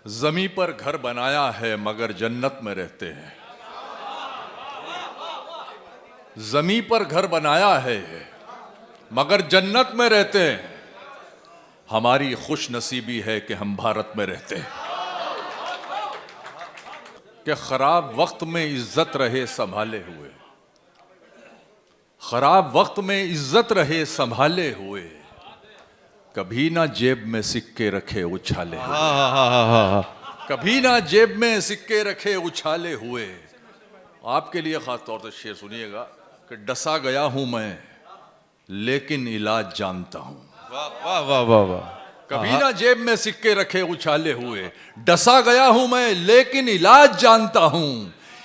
जमी पर घर बनाया है मगर जन्नत में रहते हैं। जमी पर घर बनाया है मगर जन्नत में रहते हैं। हमारी खुश नसीबी है कि हम भारत में रहते हैं। कि खराब वक्त में इज्जत रहे संभाले हुए, खराब वक्त में इज्जत रहे संभाले हुए, कभी ना जेब में सिक्के रखे उछाले हुए, कभी ना जेब में सिक्के रखे उछाले हुए। आपके लिए खास तौर से शेर सुनिएगा कि डसा गया हूं मैं लेकिन इलाज जानता हूं। वाह वाह वाह वाह। कभी ना जेब में सिक्के रखे उछाले हुए, डसा गया हूं मैं लेकिन इलाज जानता हूं।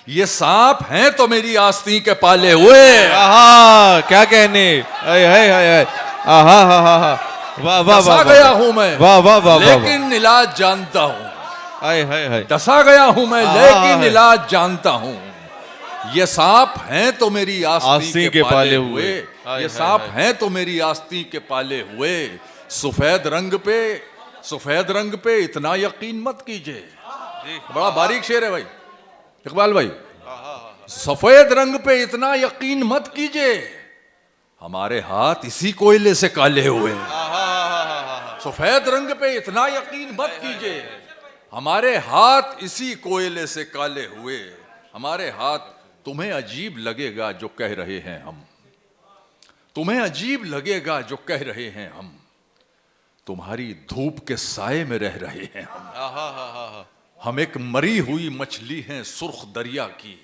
ये सांप हैं तो मेरी आस्तीन के पाले हुए। आहा, क्या कहने। हाय हाय हाय हाय। आहा हा हा हा। वाह वाह डसा वाह। गया हूं मैं वाह वाह वाह वाह। लेकिन इलाज जानता हूं। हाय हाय हाय। डसा गया हूं मैं लेकिन इलाज जानता हूं। ये सांप हैं तो मेरी आस्तीन के पाले हुए। ये सांप हैं तो मेरी आस्तीन के पाले हुए। सफेद रंग पे इतना यकीन मत कीजिए। बड़ा बारीक शेर है भाई इकबाल भाई। सफेद रंग पे इतना यकीन मत कीजिए, हमारे हाथ इसी कोयले से काले हुए। सफेद रंग पे इतना यकीन मत कीजिए, हमारे हाथ इसी कोयले से काले हुए। हमारे हाथ तुम्हें अजीब लगेगा जो कह रहे हैं हम, तुम्हें अजीब लगेगा जो कह रहे हैं हम। तुम्हारी धूप के साए में रह रहे हैं हम एक मरी हुई मछली हैं सुर्ख दरिया की।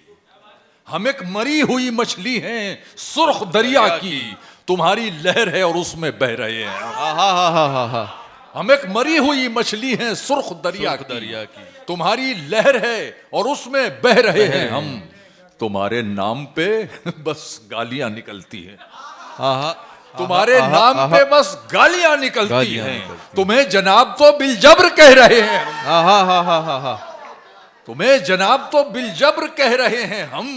हम एक मरी हुई मछली हैं सुर्ख दरिया की। तुम्हारी लहर है और उसमें बह रहे हैं हम एक मरी हुई मछली हैं सुर्ख दरिया की। तुम्हारी लहर है और उसमें बह रहे हैं हम। तुम्हारे नाम पे बस गालियां निकलती हैं। तुम्हारे नाम पे बस गालियां निकलती हैं। तुम्हें जनाब तो बिलजब्र कह रहे हैं। तुम्हें जनाब तो बिलजब्र कह रहे हैं हम।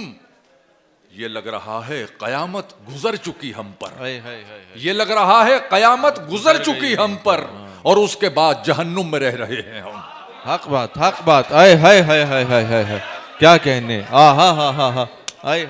ये लग रहा है कयामत गुजर चुकी हम पर। ये लग रहा है कयामत गुजर चुकी हम पर और उसके बाद जहन्नुम में रह रहे हैं हम। हक बात। आए हाय हाय हाय हाय हाय। क्या कहने। आहा हा हा हा। आए